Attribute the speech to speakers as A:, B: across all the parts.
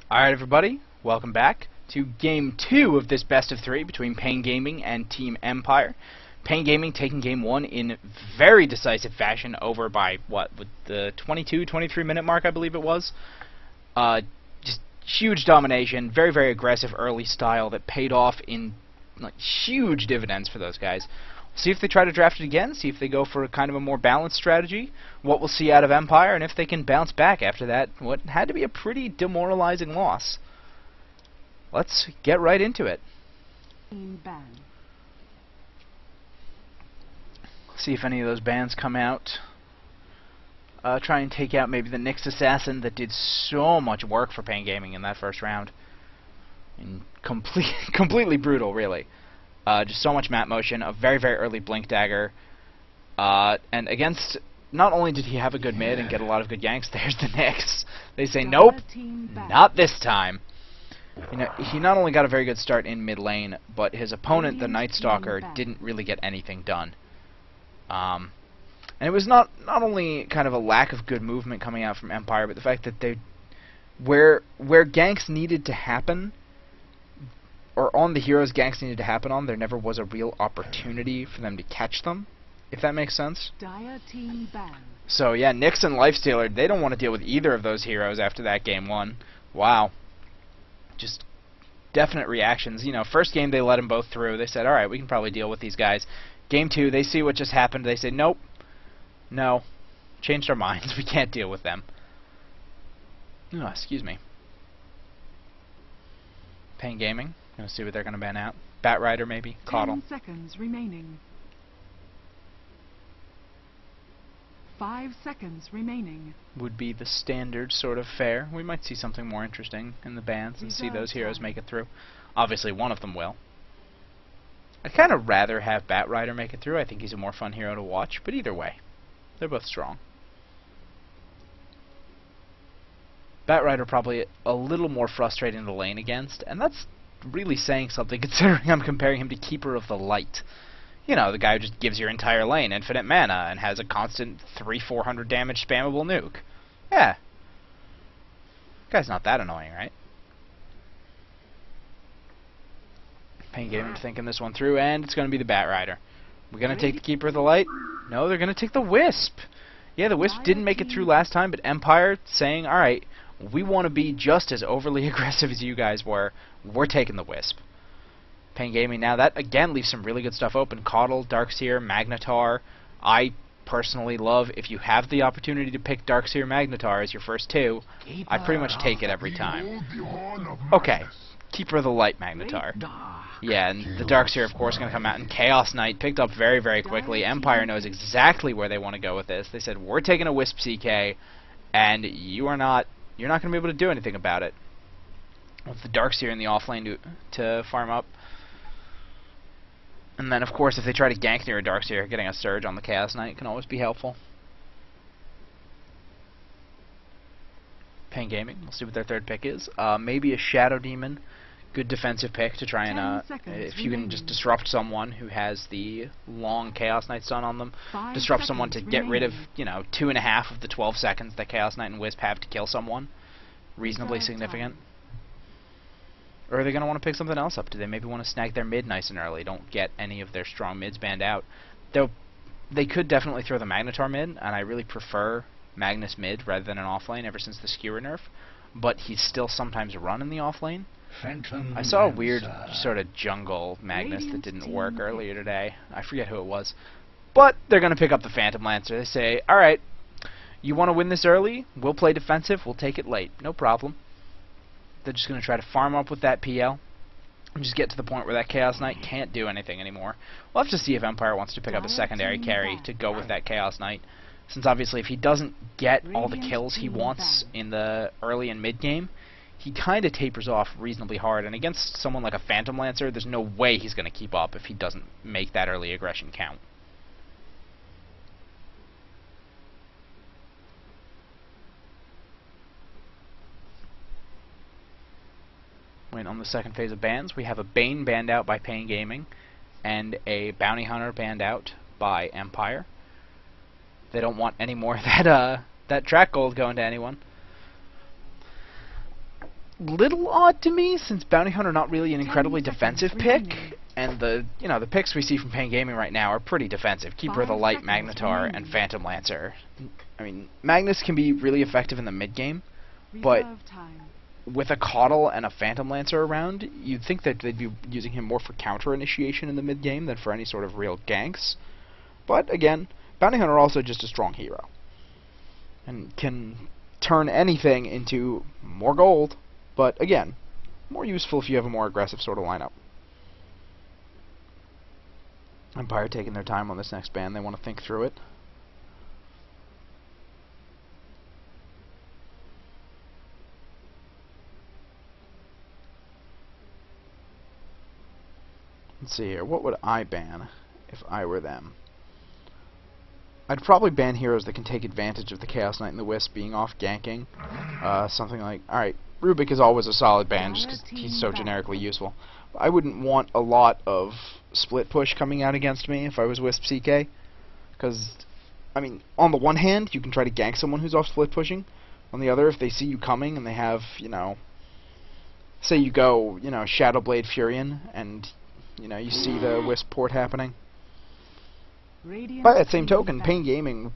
A: Alright everybody, welcome back to Game 2 of this best of 3 between Pain Gaming and Team Empire. Pain Gaming taking Game 1 in very decisive fashion over by, with the 23 minute mark I believe it was. Just huge domination, very aggressive early style that paid off in huge dividends for those guys. See if they try to draft it again, see if they go for kind of a more balanced strategy, what we'll see out of Empire, and if they can bounce back after that, what had to be a pretty demoralizing loss. Let's get right into it. See if any of those bans come out. Try and take out maybe the Nyx Assassin that did so much work for Pain Gaming in that first round. And completely brutal, really. Just so much map motion, a very early Blink Dagger, and against, not only did he have a good mid and get a lot of good ganks, there's the Nyx. They say, nope, not this time. You know, he not only got a very good start in mid lane, but his opponent, the Night Stalker, didn't really get anything done. And it was not only kind of a lack of good movement coming out from Empire, but the fact that they, where ganks needed to happen, or on the heroes ganks needed to happen on, there never was a real opportunity for them to catch them, if that makes sense. So yeah, Nyx and Lifestealer, they don't want to deal with either of those heroes after that Game 1. Wow. Just definite reactions. You know, first game they let them both through. They said, alright, we can probably deal with these guys. Game 2, they see what just happened. They say, nope. No. Changed our minds. We can't deal with them. Oh, excuse me. Pain Gaming. Gonna see what they're gonna ban out. Bat Rider maybe. Coddle.
B: 10 seconds remaining. 5 seconds remaining.
A: Would be the standard sort of fare. We might see something more interesting in the bans and see those heroes make it through. Obviously one of them will. I'd kind of rather have Bat Rider make it through. I think he's a more fun hero to watch, but either way, they're both strong. Bat Rider probably a little more frustrating to lane against, and that's really saying something considering I'm comparing him to Keeper of the Light. You know, the guy who just gives your entire lane infinite mana and has a constant 300-400 damage spammable nuke. Yeah. Guy's not that annoying, right? Pain Gaming thinking this one through, and it's going to be the Bat Rider. We're going to take the Keeper of the Light? No, they're going to take the Wisp. Yeah, the Wisp didn't make it through last time, but Empire saying, alright, we want to be just as overly aggressive as you guys were. We're taking the Wisp. Pain Gaming now, that again leaves some really good stuff open. Coddle, Darkseer, Magnetar. I personally love, if you have the opportunity to pick Darkseer, Magnetar as your first two, I pretty much take it every time. Okay, Keeper of the Light Magnetar. Yeah, and the Darkseer, of course, going to come out, and Chaos Knight picked up very quickly. Empire knows exactly where they want to go with this. They said, we're taking a Wisp CK, and you're not going to be able to do anything about it. With the Darkseer in the offlane to farm up. And then, of course, if they try to gank near a Darkseer, getting a Surge on the Chaos Knight can always be helpful. Pain Gaming, we'll see what their third pick is. Maybe a Shadow Demon. Good defensive pick to try and, if you can just disrupt someone who has the long Chaos Knight stun on them, disrupt someone to get rid of, 2.5 of the 12 seconds that Chaos Knight and Wisp have to kill someone. Reasonably significant. Or are they going to want to pick something else up? Do they maybe want to snag their mid nice and early? Don't get any of their strong mids banned out. Though they could definitely throw the Magnetar mid, and I really prefer Magnus mid rather than an offlane ever since the skewer nerf. But he's still sometimes run in the offlane. I saw a weird sort of jungle Magnus that didn't work earlier today. I forget who it was. But they're going to pick up the Phantom Lancer. They say, alright, you want to win this early? We'll play defensive. We'll take it late. No problem. They're just going to try to farm up with that PL and just get to the point where that Chaos Knight can't do anything anymore. We'll have to see if Empire wants to pick up a secondary carry to go with that Chaos Knight, since obviously if he doesn't get all the kills he wants in the early and mid game, he kind of tapers off reasonably hard, and against someone like a Phantom Lancer, there's no way he's going to keep up if he doesn't make that early aggression count. On the second phase of bans, we have a Bane banned out by Pain Gaming and a Bounty Hunter banned out by Empire. They don't want any more of that track gold going to anyone. little odd to me, since Bounty Hunter not really an incredibly
B: 10
A: defensive
B: seconds
A: pick,
B: remaining.
A: and the picks we see from Pain Gaming right now are pretty defensive. Keeper of the
B: 5
A: Light,
B: seconds
A: Magnetar, and
B: remaining.
A: Phantom Lancer. I mean, Magnus can be really effective in the mid game, but
B: Reserve time.
A: with a Caudal and a Phantom Lancer around, you'd think that they'd be using him more for counter initiation in the mid game than for any sort of real ganks. But again, Bounty Hunter also just a strong hero, and can turn anything into more gold, but again, more useful if you have a more aggressive sort of lineup. Empire taking their time on this next ban, they want to think through it. Let's see here, what would I ban if I were them? I'd probably ban heroes that can take advantage of the Chaos Knight and the Wisp being off ganking. Something like, alright, Rubik is always a solid ban just because he's so generically useful. I wouldn't want a lot of split push coming out against me if I was Wisp CK. Because, I mean, on the one hand, you can try to gank someone who's off split pushing. On the other, if they see you coming and they have, you know, say you go, you know, Shadowblade Furion, and, you know, you see the Wisp port happening. By that same token, Pain Gaming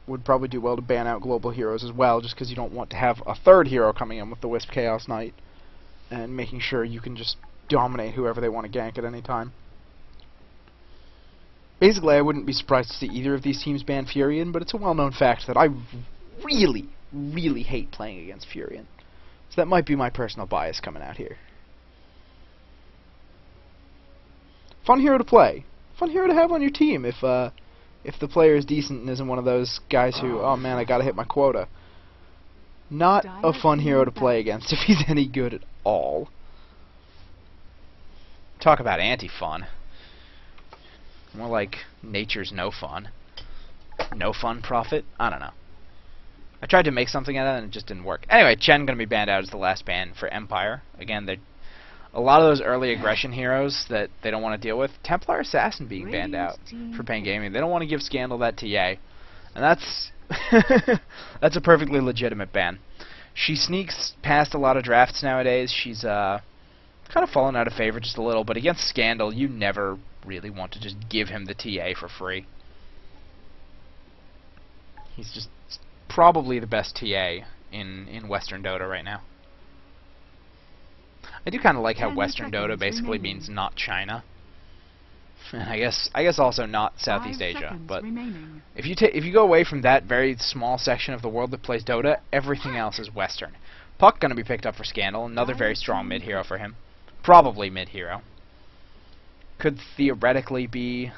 A: would probably do well to ban out global heroes as well, just because you don't want to have a third hero coming in with the Wisp Chaos Knight and making sure you can just dominate whoever they want to gank at any time. Basically, I wouldn't be surprised to see either of these teams ban Furion, but it's a well-known fact that I really, really hate playing against Furion. So that might be my personal bias coming out here. Fun hero to play. Fun hero to have on your team if the player is decent and isn't one of those guys who, oh man, I gotta hit my quota. Not a fun hero to play against if he's any good at all. Talk about anti-fun. More like nature's no fun. No fun profit? I don't know. I tried to make something out of it and it just didn't work. Anyway, Chen gonna be banned out as the last ban for Empire. Again, they're a lot of those early aggression heroes that they don't want to deal with. Templar Assassin being banned out for Pain Gaming. They don't want to give Scandal that TA. And that's that's a perfectly legitimate ban. She sneaks past a lot of drafts nowadays. She's kind of fallen out of favor just a little, but against Scandal, you never really want to just give him the TA for free. He's just probably the best TA in Western Dota right now. I do kind of like how Western Dota basically means not China, and I guess also not Southeast Asia. But if you go away from that very small section of the world that plays Dota, everything else is Western. Puck gonna be picked up for Scandal, another very strong mid hero for him, probably mid hero. Could theoretically be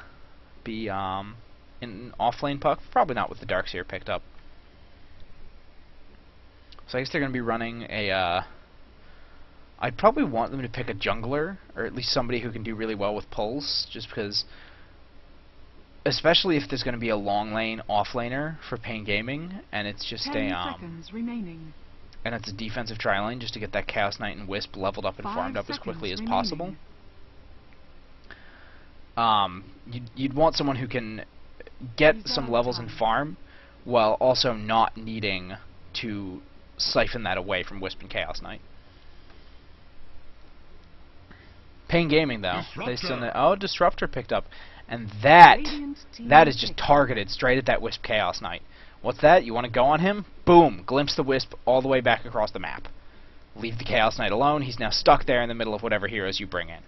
A: in offlane Puck, probably not with the Darkseer picked up. So I guess they're gonna be running a. I'd probably want them to pick a jungler, or at least somebody who can do really well with pulls, just because, especially if there's going to be a long lane offlaner for Pain Gaming, and it's just and it's a defensive tri-lane just to get that Chaos Knight and Wisp leveled up and farmed up as quickly as possible. You'd want someone who can get some levels and farm, while also not needing to siphon that away from Wisp and Chaos Knight. Pain Gaming, though, they still know. Oh, Disruptor picked up, and that is just targeted straight at that Wisp Chaos Knight. What's that? You want to go on him? Boom! Glimpse the Wisp all the way back across the map. Leave the Chaos Knight alone. He's now stuck there in the middle of whatever heroes you bring in.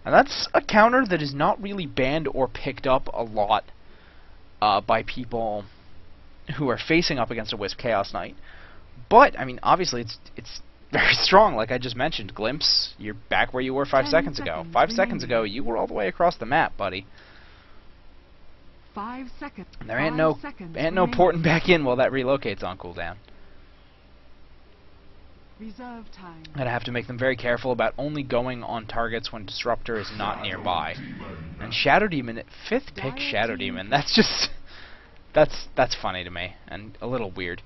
A: And that's a counter that is not really banned or picked up a lot by people who are facing up against a Wisp Chaos Knight. But I mean, obviously, it's very strong, like I just mentioned. Glimpse, you're back where you were 5 seconds ago. 5 seconds ago, you were all the way across the map, buddy.
B: 5 seconds.
A: And there ain't no porting back in while that relocates on cooldown.
B: Reserve time.
A: And I have to make them very careful about only going on targets when Disruptor is not nearby. And Shadow Demon, 5th pick Shadow Demon. That's just that's funny to me and a little weird.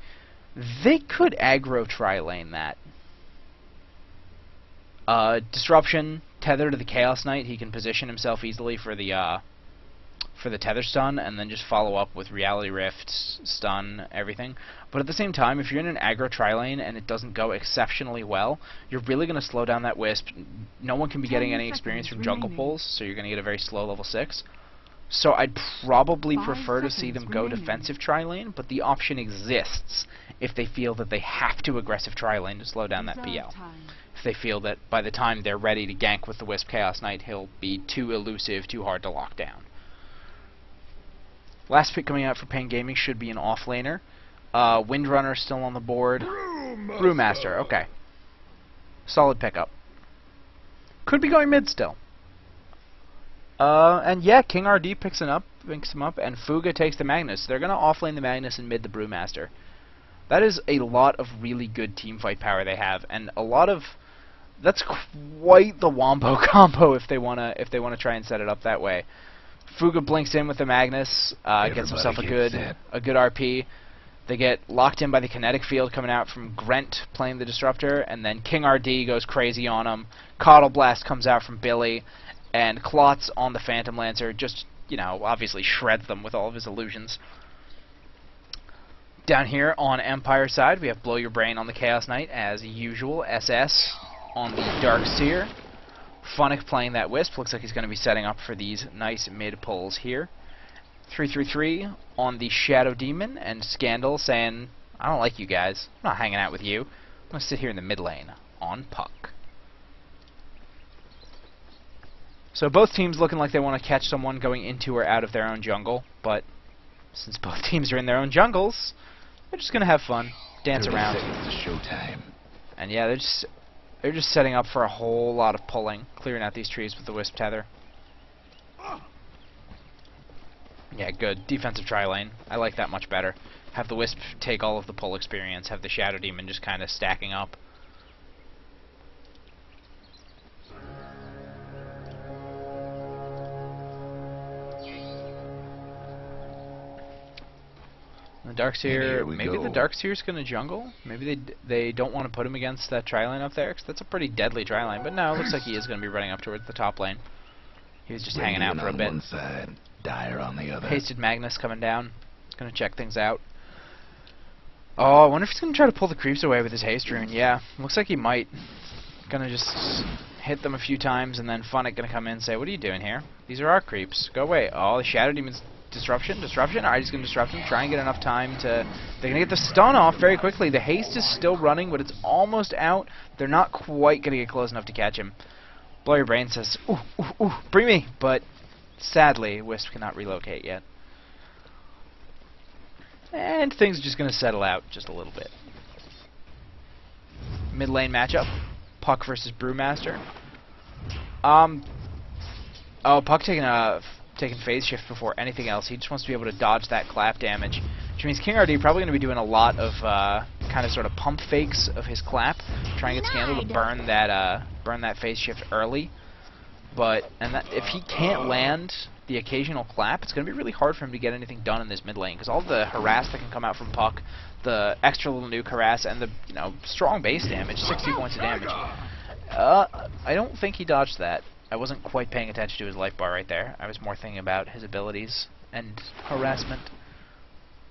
A: They could aggro tri-lane that. Disruption, tether to the Chaos Knight, he can position himself easily for the for the tether stun, and then just follow up with reality rift, stun, everything. But at the same time, if you're in an aggro tri-lane and it doesn't go exceptionally well, you're really going to slow down that wisp. No one can be getting any experience from jungle pulls, so you're going to get a very slow level 6. So I'd probably prefer to see them go defensive tri-lane, but the option exists if they feel that they have to aggressive tri-lane to slow down that PL. If they feel that by the time they're ready to gank with the Wisp Chaos Knight, he'll be too elusive, too hard to lock down. Last pick coming out for Pain Gaming should be an offlaner. Windrunner still on the board. Brewmaster, okay. Solid pickup. Could be going mid still. And yeah, King RD picks him up, and Fuga takes the Magnus. They're going to offlane the Magnus and mid the Brewmaster. That is a lot of really good teamfight power they have, and a lot of... That's quite the wombo combo if they wanna try and set it up that way. Fuga blinks in with the Magnus, gets himself a good RP. They get locked in by the kinetic field coming out from Grent playing the Disruptor, and then King RD goes crazy on him. Coddle Blast comes out from Billy, and Klotz on the Phantom Lancer just, you know, obviously shreds them with all of his illusions. Down here on Empire side, we have Blow Your Brain on the Chaos Knight, as usual. SS on the Dark Seer. Funnick playing that Wisp. Looks like he's going to be setting up for these nice mid pulls here. 333 on the Shadow Demon, and Scandal saying, I don't like you guys. I'm not hanging out with you. I'm going to sit here in the mid lane on Puck. So both teams looking like they want to catch someone going into or out of their own jungle, but since both teams are in their own jungles, they're just gonna have fun, dance around.
C: Showtime.
A: And yeah, they're just setting up for a whole lot of pulling, clearing out these trees with the Wisp tether. Yeah, good defensive tri-lane. I like that much better. Have the Wisp take all of the pull experience, have the Shadow Demon just kind of stacking up. The Darkseer, maybe the Darkseer's gonna jungle. Maybe they don't want to put him against that tri-lane up there, 'cause that's a pretty deadly tri-lane. But no, it looks like he is gonna be running up towards the top lane. He was just hanging out for a bit.
C: On one side, Dire on the other.
A: Hasted Magnus coming down. Gonna check things out. Oh, I wonder if he's gonna try to pull the creeps away with his haste rune. Yeah, looks like he might. Gonna just hit them a few times, and then Funnick gonna come in and say, "What are you doing here? These are our creeps. Go away." Oh, the Shadow Demon's disruption. Alright, he's gonna disrupt him. Try and get enough time to... They're gonna get the stun off very quickly. The haste is still running, but it's almost out. They're not quite gonna get close enough to catch him. Blow Your Brain says, "Ooh, ooh, ooh, bring me!" But sadly, Wisp cannot relocate yet. And things are just gonna settle out just a little bit. Mid lane matchup. Puck versus Brewmaster. Oh, Puck taking phase shift before anything else. He just wants to be able to dodge that clap damage, which means King RD probably going to be doing a lot of kind of sort of pump fakes of his clap, trying to get Scandal to burn that phase shift early. But if he can't land the occasional clap, it's going to be really hard for him to get anything done in this mid lane, because all the harass that can come out from Puck, the extra little nuke harass, and the strong base damage, 60 points of damage. I don't think he dodged that. I wasn't quite paying attention to his life bar right there. I was more thinking about his abilities and harassment.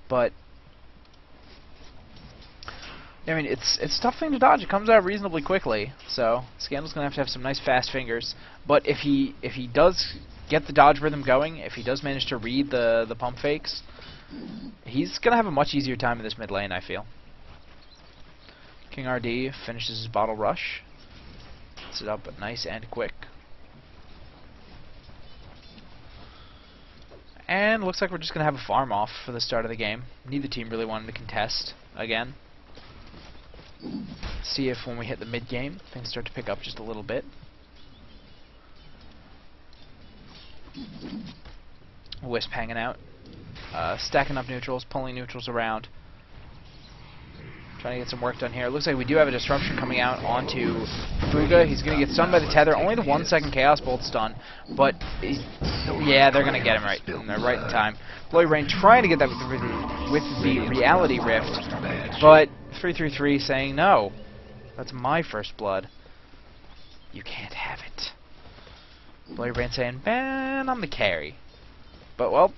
A: But I mean, it's a tough thing to dodge. It comes out reasonably quickly, so Scandal's gonna have to have some nice fast fingers. But if he does get the dodge rhythm going, if he does manage to read the pump fakes, he's gonna have a much easier time in this mid lane, I feel. King RD finishes his bottle rush. Gets it up nice and quick. And looks like we're just going to have a farm off for the start of the game. Neither team really wanted to contest again. See if when we hit the mid game, things start to pick up just a little bit. Wisp hanging out. Stacking up neutrals, pulling neutrals around. Trying to get some work done here. Looks like we do have a disruption coming out onto Fuga. He's going to get stunned by the tether. Only the 1 second Chaos Bolt stun. But, yeah, they're going to get him right. And they're right in time. Blow Your Brain trying to get that with the Reality Rift. But 333 saying, "No, that's my first blood. You can't have it." Blow Your Brain saying, "Man, I'm the carry." But, well,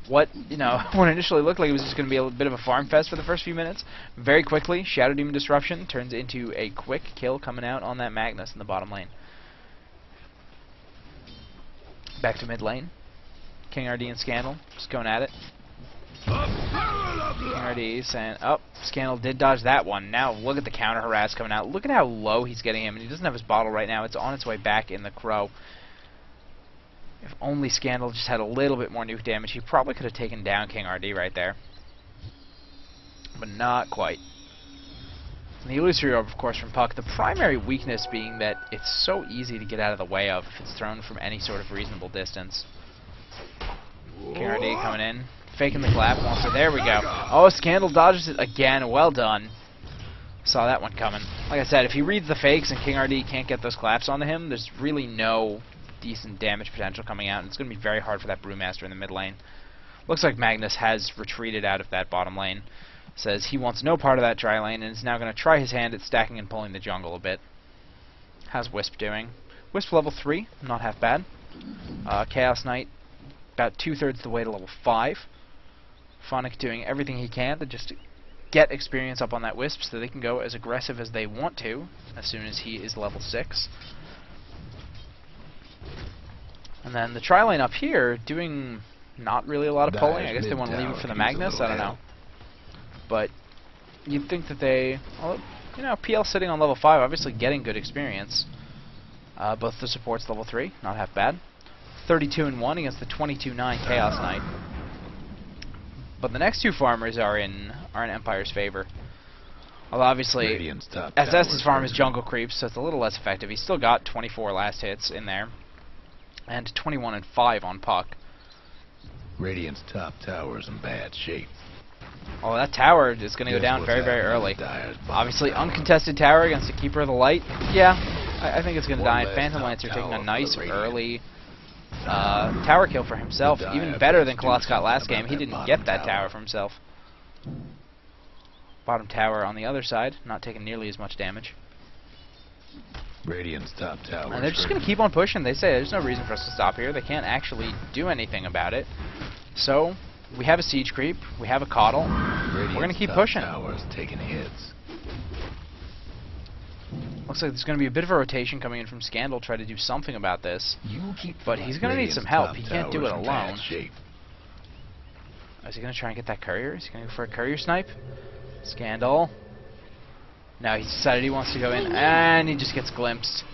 A: what initially looked like it was just going to be a bit of a farm fest for the first few minutes, very quickly, Shadow Demon Disruption turns into a quick kill coming out on that Magnus in the bottom lane. Back to mid lane. King RD and Scandal just going at it. King RD saying, oh, Scandal did dodge that one. Now look at the counter harass coming out. Look at how low he's getting him, and he doesn't have his bottle right now. It's on its way back in the Crow. If only Scandal just had a little bit more nuke damage, he probably could have taken down King RD right there. But not quite. And the illusory orb, of course, from Puck. The primary weakness being that it's so easy to get out of the way of if it's thrown from any sort of reasonable distance. King RD coming in, faking the clap monster. There we go. Oh, Scandal dodges it again. Well done. Saw that one coming. Like I said, if he reads the fakes and King RD can't get those claps onto him, there's really no decent damage potential coming out, and it's going to be very hard for that Brewmaster in the mid lane. Looks like Magnus has retreated out of that bottom lane. Says he wants no part of that dry lane and is now going to try his hand at stacking and pulling the jungle a bit. How's Wisp doing? Wisp level 3, not half bad. Chaos Knight, about 2/3 the way to level 5. Phonic doing everything he can to just get experience up on that Wisp so they can go as aggressive as they want to as soon as he is level 6. And then the tri lane up here doing not really a lot of pulling. I guess they want to leave it for the Magnus, I don't know. But you'd think that they, well, PL sitting on level 5, obviously getting good experience. Both the supports level 3, not half bad. 32-1 against the 22-9 Chaos Knight. But the next two farmers are in Empire's favor. Although obviously, SS's farm is jungle creeps, so it's a little less effective. He's still got 24 last hits in there, and 21 and 5 on Puck.
C: Radiant's top tower's in bad shape.
A: Oh, that tower is going to go down very, very early. Obviously, uncontested tower against the Keeper of the Light. Yeah, I think it's going to die. Phantom Lancer taking a nice early tower kill for himself. Even better than Colossus got last game. He didn't get that tower for himself. Bottom tower on the other side, not taking nearly as much damage.
C: Radiant's top tower.
A: And they're just going to keep on pushing. They say there's no reason for us to stop here. They can't actually do anything about it. So we have a siege creep. We have a coddle. We're going to keep pushing.
C: Tower's taking hits.
A: Looks like there's going to be a bit of a rotation coming in from Scandal, try to do something about this. But he's going to need some help. He can't do it alone. Is he going to try and get that courier? Is he going to go for a courier snipe? Scandal. No, he's decided he wants to go in, and he just gets glimpsed.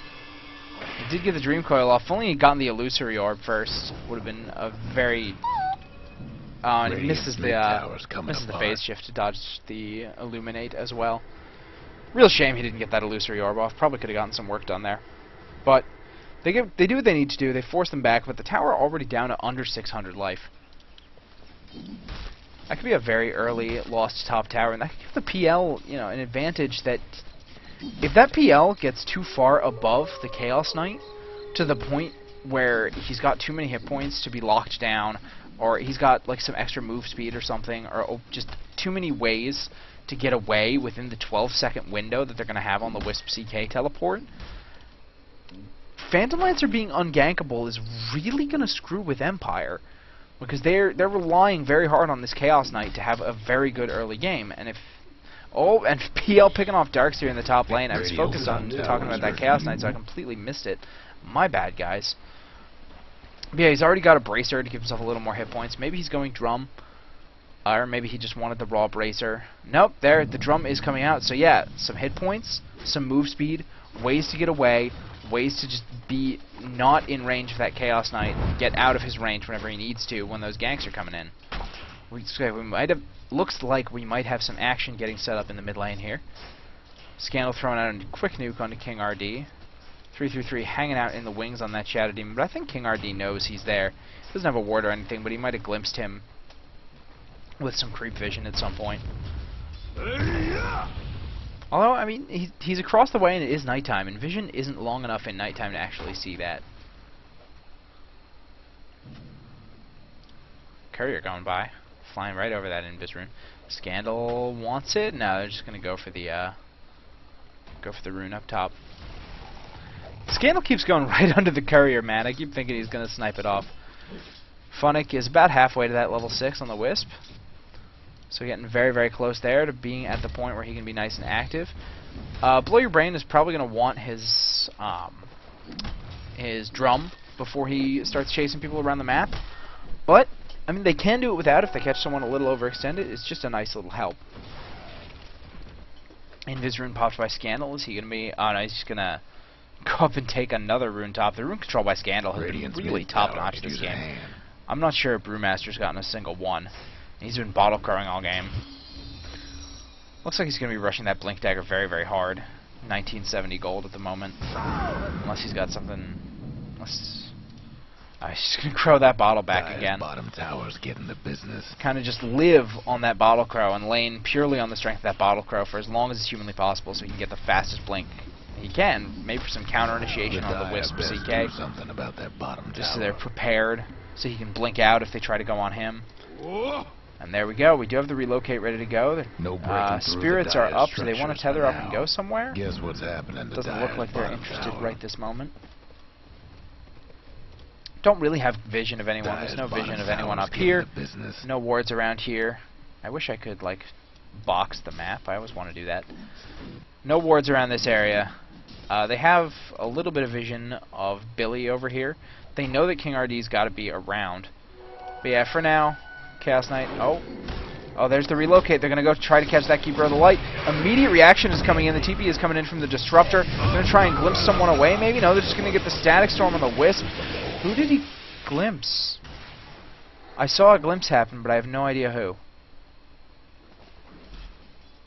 A: He did get the Dream Coil off. If only he'd gotten the Illusory Orb first, would have been a very... and he misses the phase shift to dodge the Illuminate as well. Real shame he didn't get that Illusory Orb off. Probably could have gotten some work done there. But they do what they need to do. They force them back, but the tower already down to under 600 life. That could be a very early lost top tower, and that could give the PL, an advantage that if that PL gets too far above the Chaos Knight to the point where he's got too many hit points to be locked down, or he's got like some extra move speed or something, or just too many ways to get away within the 12-second window that they're going to have on the Wisp CK teleport, Phantom Lancer being ungankable is really going to screw with Empire. Because they're relying very hard on this Chaos Knight to have a very good early game, and if and PL picking off Darkseer in the top lane. I was focused on talking about that Chaos Knight, so I completely missed it. My bad, guys. But yeah, he's already got a Bracer to give himself a little more hit points. Maybe he's going Drum, or maybe he just wanted the raw Bracer. Nope, there the Drum is coming out. So yeah, some hit points, some move speed, ways to get away, ways to just be not in range of that Chaos Knight, get out of his range whenever he needs to when those ganks are coming in. We might have, looks like we might have some action getting set up in the mid lane here. Scandal throwing out a quick nuke onto King RD. 3-3-3 hanging out in the wings on that Shadow Demon, but I think King RD knows he's there. He doesn't have a ward or anything, but he might have glimpsed him with some creep vision at some point. Although, I mean, he's across the way and it is nighttime, and vision isn't long enough in nighttime to actually see that. Courier going by, flying right over that Invis rune. Scandal wants it. No, they're just gonna go for the rune up top. Scandal keeps going right under the courier, man. I keep thinking he's gonna snipe it off. Funnick is about halfway to that level 6 on the Wisp. So getting very, very close there to being at the point where he can be nice and active. Blow Your Brain is probably going to want his drum before he starts chasing people around the map. But, I mean, they can do it without if they catch someone a little overextended. It's just a nice little help. Invis Rune popped by Scandal. Is he going to be... Oh, no, he's just going to go up and take another Rune Top. The Rune Control by Scandal has been really top-notch this game. I'm not sure if Brewmaster's gotten a single one. He's been bottle crowing all game. Looks like he's going to be rushing that Blink Dagger very, very hard. 1970 gold at the moment. Unless he's got something... He's just going to crow that bottle back again.
C: Bottom tower's getting the business.
A: Kind of just live on that bottle crow and lane purely on the strength of that bottle crow for as long as it's humanly possible so he can get the fastest blink he can. Maybe for some counter initiation on the Wisp CK.
C: Something about that bottom
A: just so
C: tower.
A: they're prepared so he can blink out if they try to go on him. And there we go. We do have the relocate ready to go.
C: No
A: spirits are up. Do they want to tether up and go somewhere?
C: Guess what's happening?
A: Doesn't look like they're interested right this moment. Don't really have vision of anyone. There's no vision of anyone up here. No wards around here. I wish I could, like, box the map. I always want to do that. No wards around this area. They have a little bit of vision of Billy over here. They know that King RD's got to be around. But yeah, for now, Chaos Knight. Oh, there's the relocate. They're going to go try to catch that Keeper of the Light. Immediate reaction is coming in. The TP is coming in from the Disruptor. They're going to try and glimpse someone away, maybe? No, they're just going to get the Static Storm on the Wisp. Who did he glimpse? I saw a glimpse happen, but I have no idea who.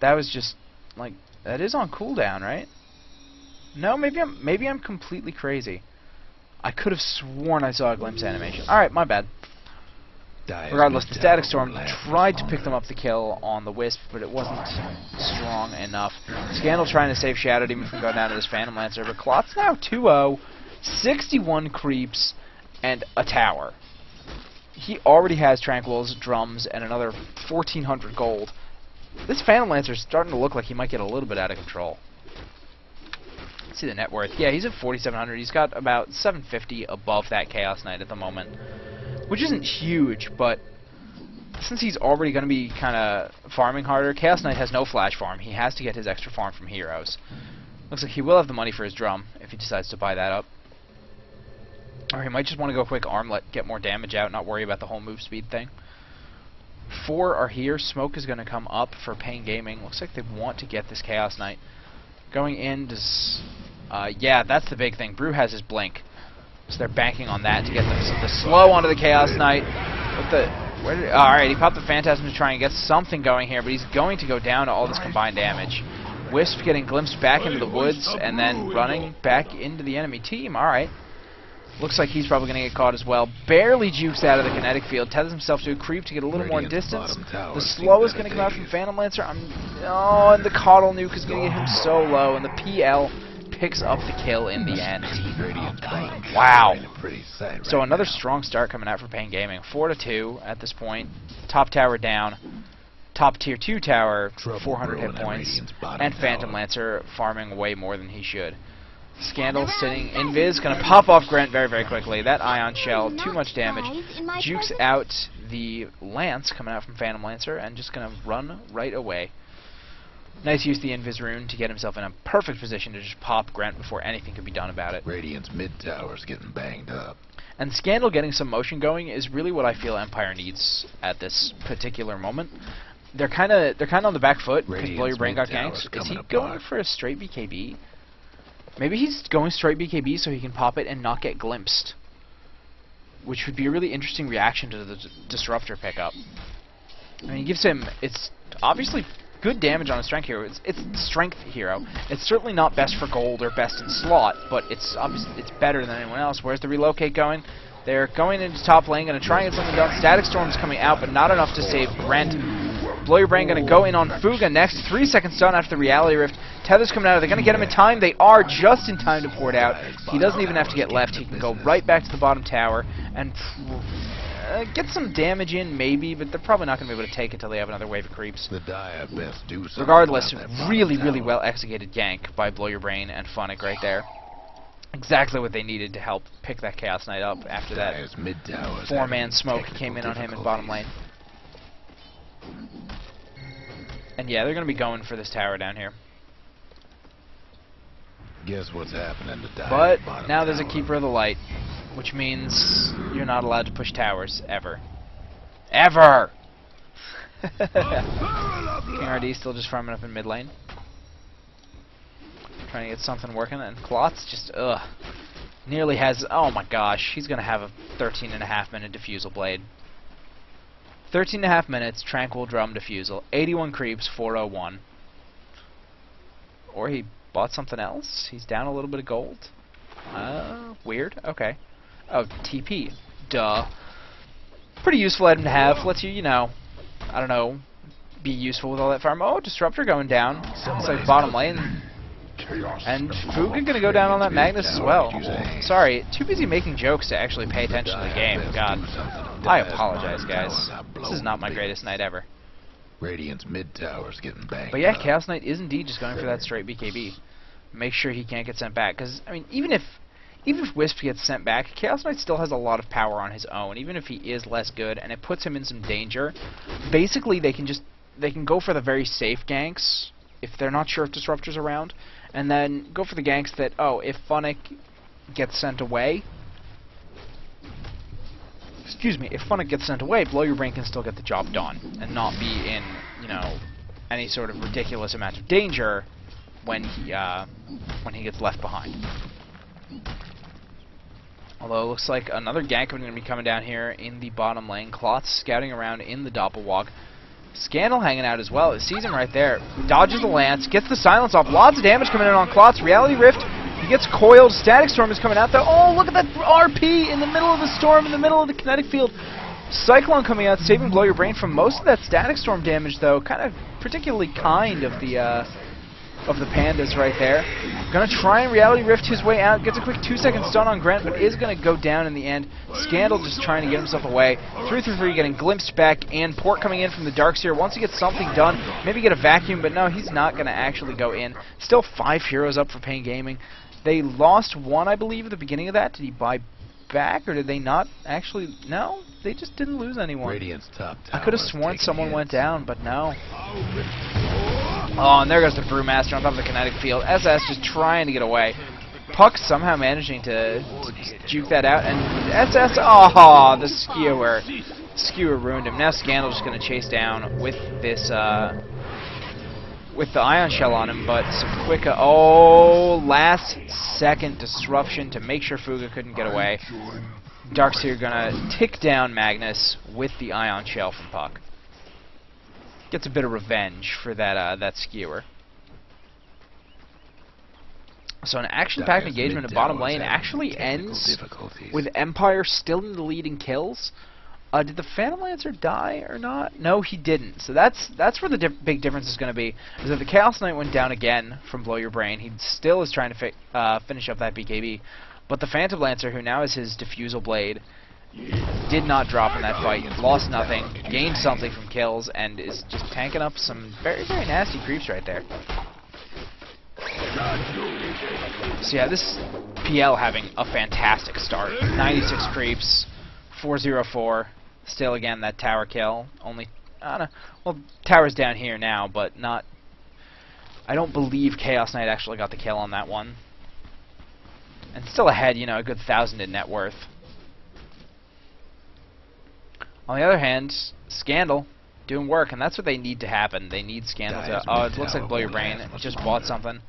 A: That was just, like, that is on cooldown, right? No, maybe I'm completely crazy. I could have sworn I saw a glimpse animation. Alright, my bad. Regardless, the Static Storm tried to pick them up the kill on the Wisp, but it wasn't strong enough. Scandal trying to save Shadow Demon from going down to this Phantom Lancer, but Klot's now 2-0, 61 creeps, and a tower. He already has Tranquils, drums, and another 1,400 gold. This Phantom Lancer is starting to look like he might get a little bit out of control. Let's see the net worth. Yeah, he's at 4,700. He's got about 750 above that Chaos Knight at the moment, which isn't huge, but since he's already going to be kind of farming harder, Chaos Knight has no flash farm. He has to get his extra farm from heroes. Looks like he will have the money for his drum if he decides to buy that up. Or he might just want to go quick armlet, get more damage out, not worry about the whole move speed thing. 4 are here. Smoke is going to come up for Pain Gaming. Looks like they want to get this Chaos Knight. Going in, yeah, that's the big thing. Brew has his blink. So they're banking on that to get the slow onto the Chaos Knight. Alright, he popped the Phantasm to try and get something going here, but he's going to go down to all this combined damage. Wisp getting glimpsed back into the woods and then running back into the enemy team. Alright. Looks like he's probably going to get caught as well. Barely jukes out of the kinetic field. Tethers himself to a creep to get a little more distance. The slow is going to come out from Phantom Lancer. Oh, and the Coddle Nuke is going to get him so low, and the PL picks up the kill in the end. Wow. So another strong start coming out for Pain Gaming. 4-2 at this point. Top tower down. Top tier 2 tower, 400 hit points. And Phantom Lancer farming way more than he should. Scandal sitting invis, gonna pop off Grant very, very quickly. That Ion Shell, too much damage. Jukes out the Lance coming out from Phantom Lancer and just gonna run right away. Nice use of the Invis Rune to get himself in a perfect position to just pop Grant before anything could be done about it.
C: Radiant's mid tower's getting banged up.
A: And Scandal getting some motion going is really what I feel Empire needs at this particular moment. They're kind of on the back foot because Blow Your Brain got ganked. Is he going for a straight BKB? Maybe he's going straight BKB so he can pop it and not get glimpsed, which would be a really interesting reaction to the Disruptor pickup. I mean, he gives him, it's obviously good damage on a strength hero. It's strength hero. It's certainly not best for gold or best in slot, but it's obviously it's better than anyone else. Where's the relocate going? They're going into top lane, going to try and get something done. Static Storm's coming out, but not enough to save Brent. Blow Your Brain going to go in on Fuga next. 3 seconds done after the Reality Rift. Tether's coming out. Are they going to get him in time? They are just in time to pour it out. He doesn't even have to get left. He can go right back to the bottom tower and get some damage in, maybe, but they're probably not going to be able to take it until they have another wave of creeps. Regardless, really, really well executed gank by Blow Your Brain and Funnick right there. Exactly what they needed to help pick that Chaos Knight up after that
C: Dyer's mid tower's
A: four-man
C: having
A: smoke
C: technical
A: came in on him in
C: difficulties.
A: bottom lane. And yeah, they're going to be going for this tower down here.
C: Guess what's happening to Dyer's
A: But
C: bottom
A: now there's a
C: tower?
A: Keeper of the Light, which means you're not allowed to push towers, ever. Ever! King RD still just farming up in mid lane. Trying to get something working, and Klotz just, nearly has, oh my gosh, he's going to have a 13.5 minute Diffusal Blade. 13.5 minutes, Tranquil Drum Diffusal, 81 creeps, 401. Or he bought something else? He's down a little bit of gold? Weird, okay. Oh, TP, duh. Pretty useful item to have, lets you, you know, I don't know, be useful with all that farm. Oh, Disruptor going down, looks like bottom lane. And Fuga gonna go down on that Magnus as well. Sorry, too busy making jokes to actually pay attention to the game. God, I apologize, guys. This is not my greatest night ever.
C: Radiant's mid tower's getting banged.
A: But yeah,
C: up.
A: Chaos Knight is indeed just going for that straight BKB. Make sure he can't get sent back, because I mean, even if Wisp gets sent back, Chaos Knight still has a lot of power on his own. Even if he is less good, and it puts him in some danger. Basically, they can go for the very safe ganks if they're not sure if Disruptor's around, and then go for the ganks that, oh, if Funnick gets sent away, excuse me, if Funnick gets sent away, Blow Your Brain can still get the job done, and not be in, you know, any sort of ridiculous amount of danger when he gets left behind. Although it looks like another gank is going to be coming down here in the bottom lane. Klotz scouting around in the Doppelwalk. Scandal hanging out as well. It sees him right there. Dodges the lance. Gets the silence off. Lots of damage coming in on Klotz. Reality Rift. He gets coiled. Static Storm is coming out there. Oh, look at that RP in the middle of the storm, in the middle of the kinetic field. Cyclone coming out, saving Blow Your Brain from most of that Static Storm damage, though. Kind of particularly kind of the Pandas right there. Gonna try and Reality Rift his way out. Gets a quick 2-second stun on Grant, but is gonna go down in the end. Scandal just trying to get himself away. 3-3-3 getting glimpsed back, and Port coming in from the Darkseer. Wants to get something done. Maybe get a vacuum, but no, he's not gonna actually go in. Still 5 heroes up for Pain Gaming. They lost one, I believe, at the beginning of that. Did he buy back, or did they not actually? No, they just didn't lose anyone.
C: Radiant's top
A: I
C: tower
A: could have
C: is
A: sworn
C: taking
A: someone
C: hits.
A: went down, but no. Oh, and there goes the Brewmaster on top of the kinetic field. SS just trying to get away. Puck somehow managing to juke that out, and SS, oh, the skewer. Skewer ruined him. Now Scandal just going to chase down with this, with the Ion Shell on him, but some quick, last second disruption to make sure Fuga couldn't get away. Darkseer gonna tick down Magnus with the Ion Shell from Puck. Gets a bit of revenge for that that skewer. So an action-packed
C: Dyer's
A: engagement in
C: mid
A: bottom
C: tower's
A: lane
C: having
A: actually
C: technical
A: ends
C: difficulties.
A: with Empire still in the lead in kills. Did the Phantom Lancer die or not? No, he didn't. So that's where the big difference is going to be. Is that the Chaos Knight went down again from Blow Your Brain. He still is trying to finish up that BKB. But the Phantom Lancer, who now is his Diffusal Blade, did not drop in that fight. Lost nothing. Gained something from kills. And is just tanking up some very, very nasty creeps right there. So yeah, this PL having a fantastic start. 96 creeps. 404. Still, again, that tower kill. Only, I don't know. Well, tower's down here now, but not. I don't believe Chaos Knight actually got the kill on that one. And still ahead, you know, a good 1,000 in net worth. On the other hand, Scandal doing work, and that's what they need to happen. They need Scandal to. Oh, it looks like Blow Your Brain just bought something.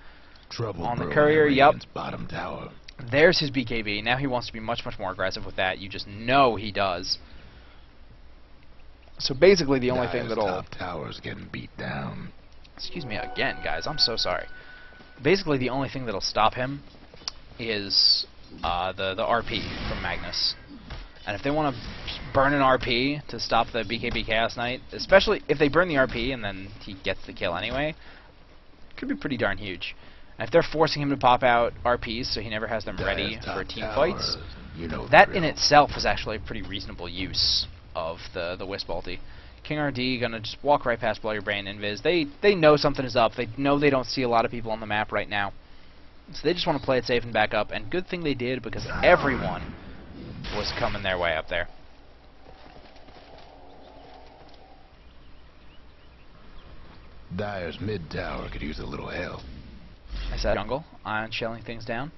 C: Trouble
A: On the
C: brewing
A: courier,
C: in
A: yup.
C: Radiant's bottom tower.
A: There's his BKB. Now he wants to be much, much more aggressive with that. You just know he does. So basically the only thing
C: Dyer's
A: that'll...
C: top tower's getting beat down.
A: Excuse me again, guys. I'm so sorry. Basically the only thing that'll stop him is the RP from Magnus. And if they want to burn an RP to stop the BKB Chaos Knight, especially if they burn the RP and then he gets the kill anyway, could be pretty darn huge. And if they're forcing him to pop out RPs so he never has them ready
C: Dyer's
A: for
C: top
A: team
C: tower,
A: fights,
C: you know the
A: that in
C: drill.
A: itself is actually a pretty reasonable use of the Wisp ulti. King RD gonna just walk right past Blow Your Brain Invis. They know something is up. They know they don't see a lot of people on the map right now. So they just want to play it safe and back up, and good thing they did, because everyone was coming their way up there.
C: Dire's mid tower could use a little help.
A: I said jungle, ion shelling things down.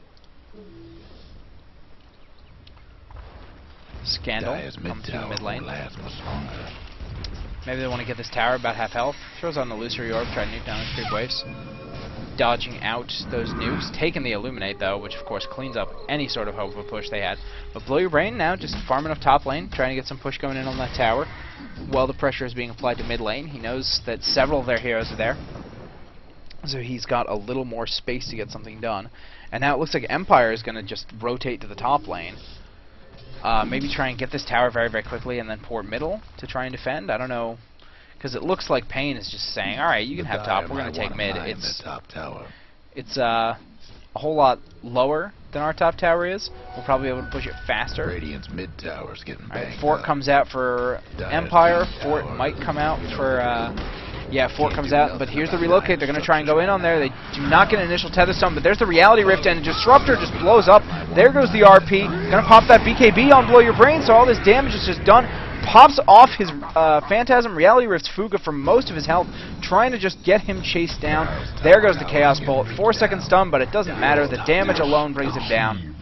A: Scandal
C: Dire's
A: comes
C: mid
A: through the
C: tower
A: mid lane.
C: won't last much longer.
A: Maybe they want to get this tower about half health. Throws on the illusory orb, try to nuke down those creep waves. Dodging out those nukes, taking the illuminate though, which of course cleans up any sort of hope of a push they had. But Blow Your Brain now just farming up top lane, trying to get some push going in on that tower. While the pressure is being applied to mid lane, he knows that several of their heroes are there. So he's got a little more space to get something done. And now it looks like Empire is going to just rotate to the top lane. Maybe try and get this tower very, very quickly and then port middle to try and defend. I don't know, because it looks like Pain is just saying, alright, you can have top, we're going to take mid. It's a whole lot lower than our top tower is. We'll probably be able to push it faster.
C: Radiant's mid tower's getting banged
A: Fort
C: up.
A: comes out for Empire. Fort might come out for... yeah, Fort comes out, but here's the relocate. They're going to try and go in on there. They do not get an initial tether stone, but there's the reality rift, and Disruptor just blows up. There goes the RP. Going to pop that BKB on Blow Your Brain, so all this damage is just done. Pops off his Phantasm Reality Rift's Fuga for most of his health, trying to just get him chased down. There goes the Chaos Bolt. 4-second stun, but it doesn't matter. The damage alone brings him down.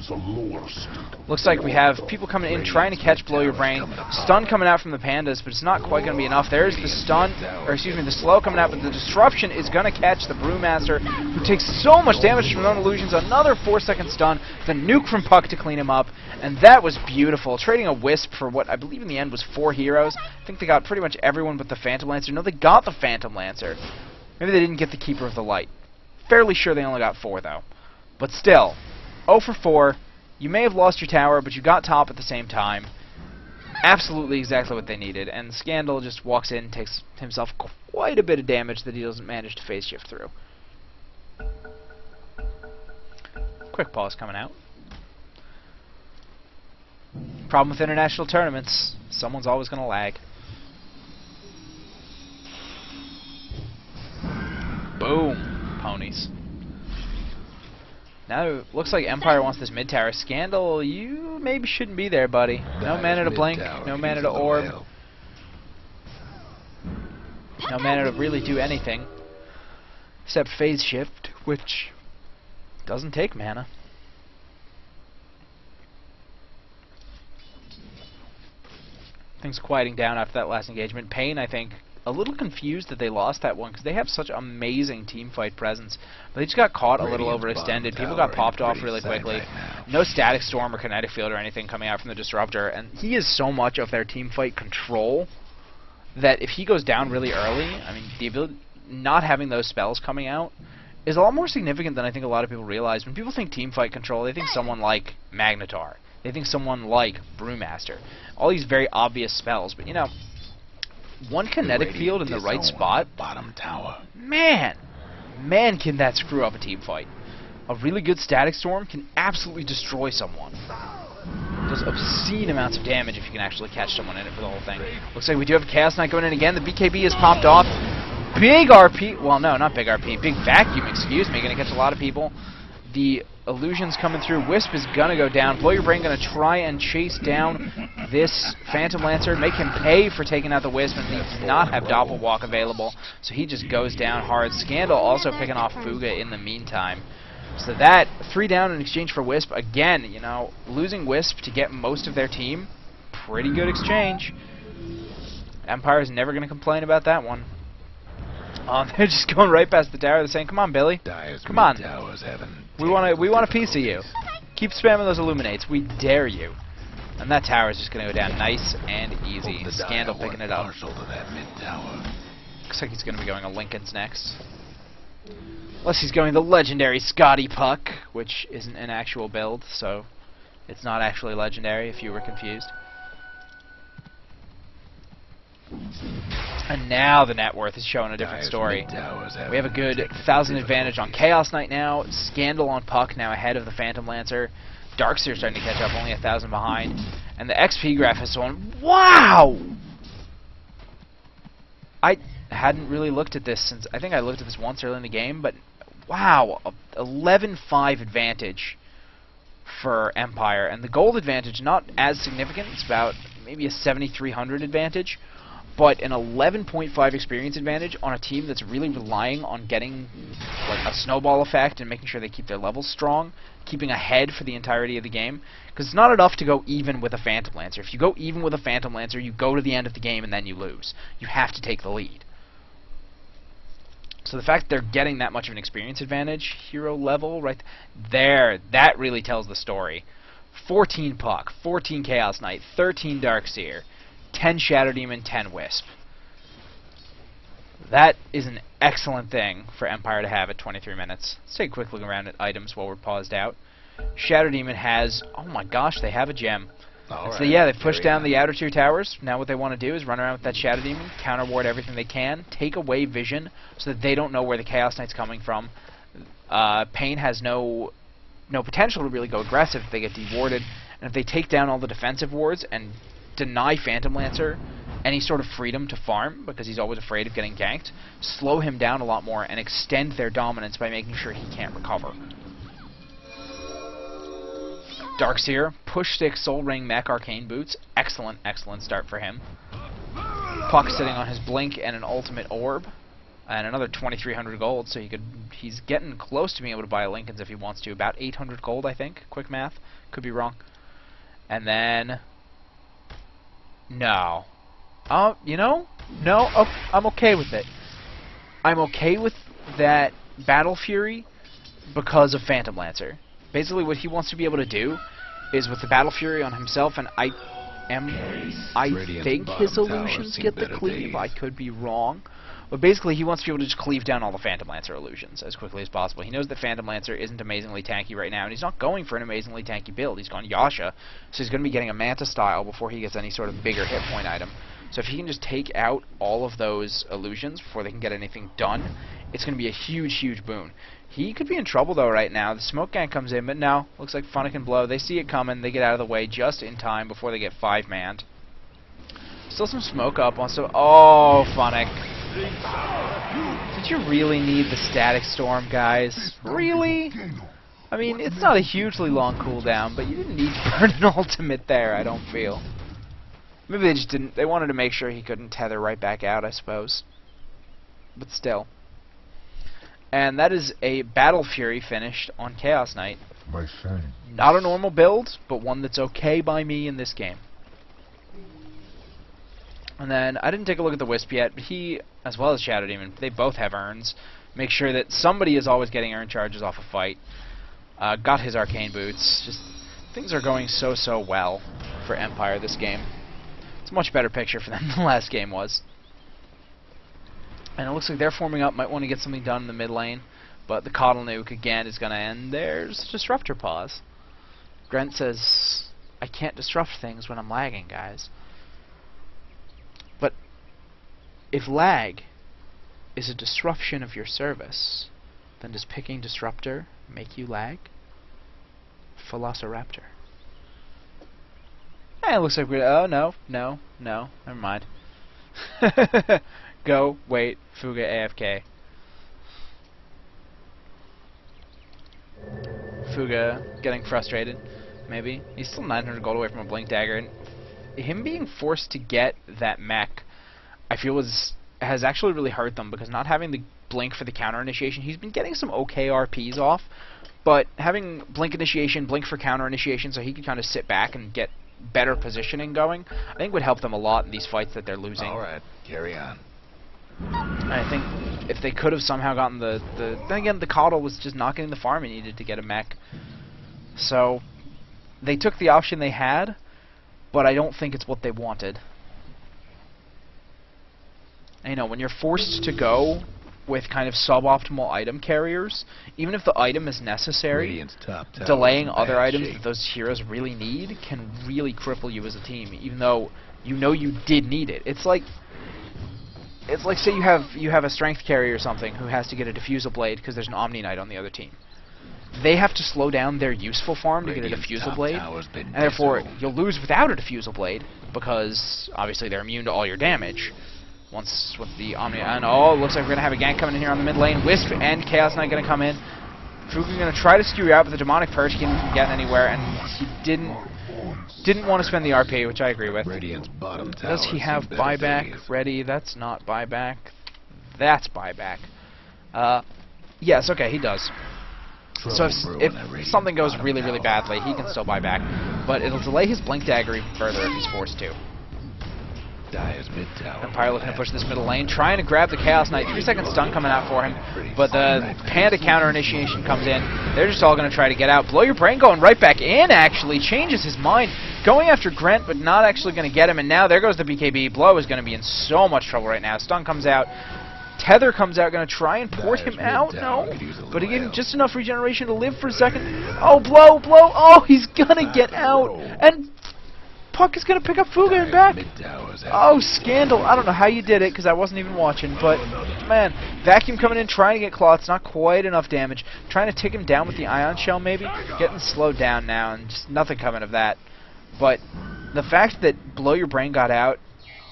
A: Looks like we have people coming in trying to catch Blow Your Brain. Stun coming out from the Pandas, but it's not quite going to be enough. There's the stun, or excuse me, the slow coming out, but the disruption is going to catch the Brewmaster, who takes so much damage from Known Illusions. Another 4-second stun, the nuke from Puck to clean him up, and that was beautiful. Trading a Wisp for what I believe in the end was 4 heroes. I think they got pretty much everyone but the Phantom Lancer. No, they got the Phantom Lancer. Maybe they didn't get the Keeper of the Light. Fairly sure they only got 4, though. But still, 0 for 4. You may have lost your tower, but you got top at the same time. Absolutely exactly what they needed. And Scandal just walks in and takes himself quite a bit of damage that he doesn't manage to phase shift through. Quick pause coming out. Problem with international tournaments. Someone's always going to lag. Boom. Ponies. Now it looks like Empire wants this mid tower. Scandal, you maybe shouldn't be there, buddy. No mana to blink, no mana to orb. No mana to really do anything. Except phase shift, which doesn't take mana. Things quieting down after that last engagement. Pain, I think, a little confused that they lost that one because they have such amazing teamfight presence, but they just got caught a little overextended. People got popped off really quickly. No static storm or kinetic field or anything coming out from the Disruptor, and he is so much of their teamfight control that if he goes down really early, I mean, the ability not having those spells coming out is a lot more significant than I think a lot of people realize. When people think teamfight control, they think someone like Magnetar. They think someone like Brewmaster. All these very obvious spells, but you know, one kinetic field in the right spot,
C: bottom tower.
A: Man, can that screw up a team fight. A really good static storm can absolutely destroy someone. Does obscene amounts of damage if you can actually catch someone in it for the whole thing. Looks like we do have a Chaos Knight going in again. The BKB is popped off. Big RP, well no, not big RP, big vacuum, excuse me, gonna catch a lot of people. The illusions coming through. Wisp is gonna go down. Blow Your Brain gonna try and chase down this Phantom Lancer, make him pay for taking out the Wisp, and he does not have Doppelwalk available, so he just goes down hard. Scandal also picking off Fuga in the meantime. So that 3 down in exchange for Wisp. Again, you know, losing Wisp to get most of their team, pretty good exchange. Empire's never gonna complain about that one. They're just going right past the tower. They're saying, "Come on, Billy. Come on. We want a piece of you. Keep spamming those illuminates. We dare you." And that tower is just going to go down nice and easy. Scandal picking it up. Looks like he's going to be going a Lincoln's next. Unless he's going the legendary Scotty Puck, which isn't an actual build, so it's not actually legendary if you were confused. And now the net worth is showing a different story. We have a good 1,000 advantage on Chaos Knight now. Scandal on Puck now ahead of the Phantom Lancer. Darkseer starting to catch up, only 1,000 behind. And the XP graph is on. Wow! I hadn't really looked at this since, I think I looked at this once early in the game, but wow, 11-5 advantage for Empire, and the gold advantage not as significant. It's about maybe a 7,300 advantage, but an 11.5 experience advantage on a team that's really relying on getting like a snowball effect and making sure they keep their levels strong, keeping ahead for the entirety of the game. Because it's not enough to go even with a Phantom Lancer. If you go even with a Phantom Lancer, you go to the end of the game and then you lose. You have to take the lead. So the fact that they're getting that much of an experience advantage, hero level, right there, that really tells the story. 14 Puck, 14 Chaos Knight, 13 Darkseer, 10 Shadow Demon, 10 Wisp. That is an excellent thing for Empire to have at 23 minutes. Let's take a quick look around at items while we're paused out. Shadow Demon has, oh my gosh, they have a gem. So yeah, they've pushed down the outer 2 towers. Now what they want to do is run around with that Shadow Demon, counter-ward everything they can, take away vision so that they don't know where the Chaos Knight's coming from. Pain has no potential to really go aggressive if they get dewarded, and if they take down all the defensive wards and deny Phantom Lancer any sort of freedom to farm, because he's always afraid of getting ganked, slow him down a lot more and extend their dominance by making sure he can't recover. Darkseer, push 6 Soul Ring Mech Arcane Boots, excellent start for him. Puck sitting on his Blink and an Ultimate Orb, and another 2,300 gold, so he's getting close to being able to buy a Lincoln's if he wants to. About 800 gold, I think. Quick math. Could be wrong. And then... No. You know? No, I'm okay with it. I'm okay with that Battle Fury because of Phantom Lancer. Basically what he wants to be able to do is with the Battle Fury on himself, and I think his illusions get the cleave. I could be wrong. But basically he wants to be able to just cleave down all the Phantom Lancer illusions as quickly as possible. He knows that Phantom Lancer isn't amazingly tanky right now, and he's not going for an amazingly tanky build. He's gone Yasha, so he's going to be getting a Manta style before he gets any sort of bigger hit point item. So if he can just take out all of those illusions before they can get anything done, it's going to be a huge boon. He could be in trouble though right now. The smoke gang comes in, but no, looks like Funnick and Blow, they see it coming, they get out of the way just in time before they get 5-manned. Still some smoke up on some... Oh, Funnick. Did you really need the Static Storm, guys? Really? I mean, it's not a hugely long cooldown, but you didn't need to burn an ultimate there, I don't feel. Maybe they just didn't... They wanted to make sure he couldn't tether right back out, I suppose. But still. And that is a Battle Fury finished on Chaos Knight. Not a normal build, but one that's okay by me in this game. And then, I didn't take a look at the Wisp yet, but he, as well as Shadow Demon, they both have urns. Make sure that somebody is always getting urn charges off a fight. Got his Arcane Boots. Just, things are going so well for Empire this game. It's a much better picture for them than the last game was. And it looks like they're forming up, might want to get something done in the mid lane, but the Coddle Nuke again is going to end. There's Disruptor Pause. Grant says, I can't disrupt things when I'm lagging, guys. But if lag is a disruption of your service, then does picking Disruptor make you lag? Velociraptor. Hey, it looks like we're... Oh, no, never mind. Go, wait, Fuga AFK. Fuga getting frustrated, maybe. He's still 900 gold away from a Blink Dagger, and him being forced to get that mech, I feel has actually really hurt them, because not having the Blink for the counter initiation, he's been getting some okay RPs off, but having Blink initiation, Blink for counter initiation, so he can kind of sit back and get better positioning going, I think would help them a lot in these fights that they're losing.
C: Alright, carry on.
A: I think if they could have somehow gotten then again, the Coddle was just not getting the farm he needed to get a mech. So, they took the option they had, but I don't think it's what they wanted. And, you know, when you're forced to go with kind of suboptimal item carriers, even if the item is necessary, delaying other items that those heroes really need can really cripple you as a team, even though you know you did need it. It's like say you have a strength carrier or something who has to get a Diffusal Blade because there's an Omni Knight on the other team. They have to slow down their useful farm to get a Diffusal Blade, and therefore you'll lose without a Diffusal Blade because obviously they're immune to all your damage. Once with the Omni, and oh, looks like we're gonna have a gank coming in here on the mid lane. Wisp and Chaos Knight gonna come in. Fuga gonna try to skew you out, but the demonic purge can't get anywhere, and he didn't want to spend the RP, which I agree with. Does he have buyback ready? That's not buyback. That's buyback. Yes, okay, he does. So if something goes really, really badly, he can still buy back, but it'll delay his blink dagger even further if he's forced to. Empire looking to push this middle lane, trying to grab the Chaos Knight. 3-second stun coming out for him, but the Panda counter initiation comes in. They're just all going to try to get out. Blow Your Brain going right back in, actually. Changes his mind. Going after Grent, but not actually going to get him. And now there goes the BKB. Blow is going to be in so much trouble right now. Stun comes out. Tether comes out, going to try and port him out. No, but he gave him just enough regeneration to live for a second. Oh, Blow, Blow. Oh, he's going to get out. And Puck is going to pick up Fuga and back. Oh, Scandal. I don't know how you did it, because I wasn't even watching, but, man, Vacuum coming in, trying to get Clots, not quite enough damage. Trying to take him down with the Ion Shell, maybe. Getting slowed down now, and just nothing coming of that. But the fact that Blow Your Brain got out,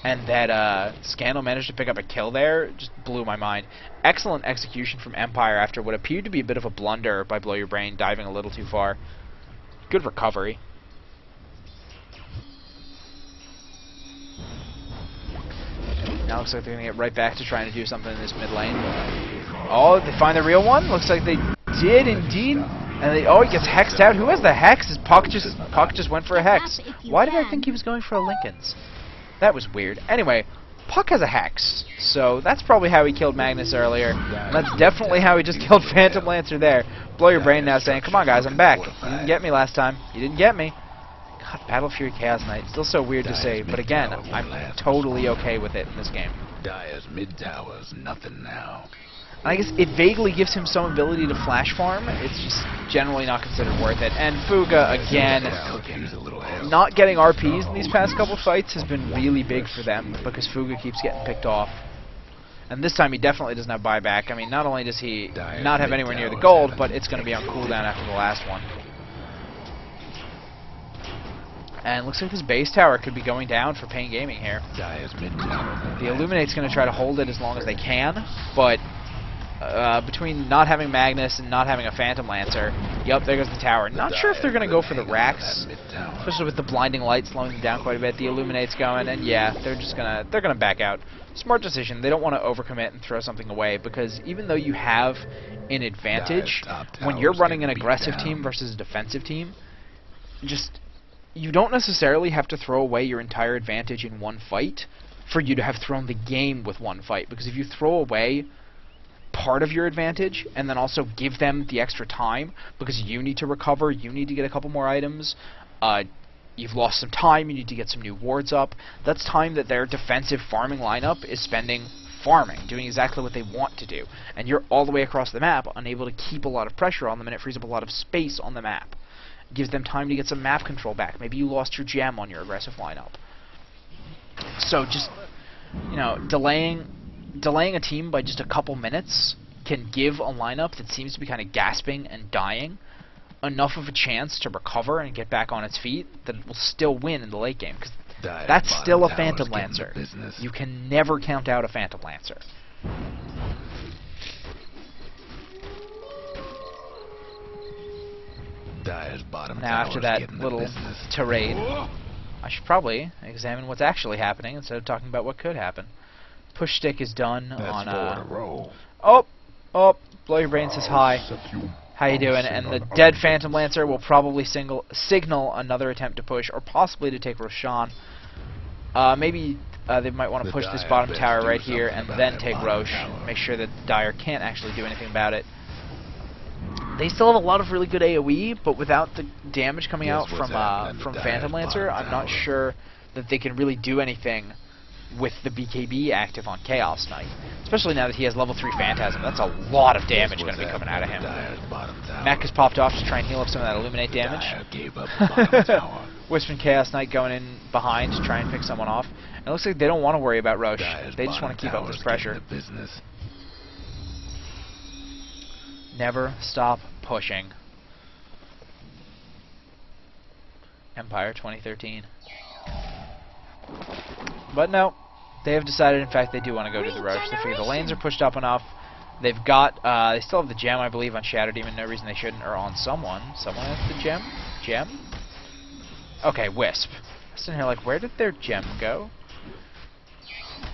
A: and that Scandal managed to pick up a kill there, just blew my mind. Excellent execution from Empire after what appeared to be a bit of a blunder by Blow Your Brain, diving a little too far. Good recovery. Now looks like they're going to get right back to trying to do something in this mid lane. Oh, they find the real one? Looks like they did indeed. And they, oh, he gets hexed out. Who has the hex? Puck just went for a hex. Why did I think he was going for a Lincoln's? That was weird. Anyway, Puck has a hex. So that's probably how he killed Magnus earlier. And that's definitely how he just killed Phantom Lancer there. Blow Your Brain now saying, come on guys, I'm back. You didn't get me last time. You didn't get me. God, Battle Fury Chaos Knight. Still so weird to say, but again, I'm totally okay with it in this game.
C: Dire's mid tower's nothing now.
A: And I guess it vaguely gives him some ability to flash farm. It's just generally not considered worth it. And Fuga, again, not getting RPs in these past couple fights has been really big for them, because Fuga keeps getting picked off. And this time he definitely doesn't have buyback. I mean, not only does he not have anywhere near the gold, but it's going to be on cooldown after the last one. And looks like this base tower could be going down for Pain Gaming here. The Illuminate's going to try to hold it as long as they can, but between not having Magnus and not having a Phantom Lancer, yep, there goes the tower. Not sure if they're going to go for the racks, especially with the blinding light slowing them down quite a bit. The Illuminate's going, and yeah, they're gonna back out. Smart decision. They don't want to overcommit and throw something away, because even though you have an advantage, when you're running an aggressive team versus a defensive team, you don't necessarily have to throw away your entire advantage in one fight for you to have thrown the game with one fight. Because if you throw away part of your advantage and then also give them the extra time because you need to recover, you need to get a couple more items, you've lost some time, you need to get some new wards up, that's time that their defensive farming lineup is spending farming, doing exactly what they want to do. And you're all the way across the map, unable to keep a lot of pressure on them, and it frees up a lot of space on the map. Gives them time to get some map control back. Maybe you lost your gem on your aggressive lineup. So just, you know, delaying a team by just a couple minutes can give a lineup that seems to be kind of gasping and dying enough of a chance to recover and get back on its feet that it will still win in the late game. Because that's still a Phantom Lancer. You can never count out a Phantom Lancer. Now after that little tirade, I should probably examine what's actually happening instead of talking about what could happen. Push stick is done on oh, Blow Your Brain says hi. How you doing? And the dead Phantom Lancer will probably signal another attempt to push, or possibly to take Roshan. Maybe they might want to push this bottom tower right here and then take Roche. Make sure that Dire can't actually do anything about it. They still have a lot of really good AoE, but without the damage coming out from Phantom Lancer, I'm not sure that they can really do anything with the BKB active on Chaos Knight. Especially now that he has level 3 Phantasm. That's a lot of damage going to be coming out of him. Mech has popped off to try and heal up some of that Illuminate damage. Wisp and Chaos Knight going in behind to try and pick someone off. And it looks like they don't want to worry about Roche. They just want to keep up this pressure. Never stop pushing. Empire 2013. But no, They have decided, in fact, they do want to go to the Roach. They figure the lanes are pushed up enough. They've got, they still have the gem, I believe, on Shadow Demon. No reason they shouldn't, or on someone. Someone has the gem? Gem? Okay, Wisp. I was sitting here like, where did their gem go?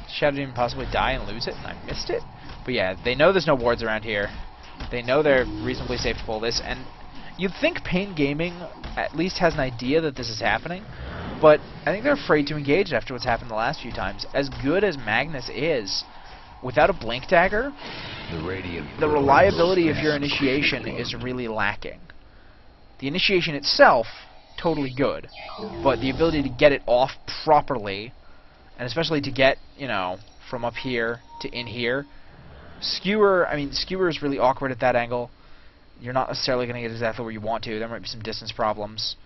A: Shadow Demon possibly die and lose it, and I missed it? But yeah, they know there's no wards around here. They know they're reasonably safe to pull this, and you'd think Pain Gaming at least has an idea that this is happening, but I think they're afraid to engage after what's happened the last few times. As good as Magnus is, without a Blink Dagger, the reliability of your initiation is really lacking. The initiation itself, totally good, but the ability to get it off properly, and especially to get, you know, from up here to in here. Skewer, I mean, Skewer is really awkward at that angle. You're not necessarily going to get exactly where you want to. There might be some distance problems.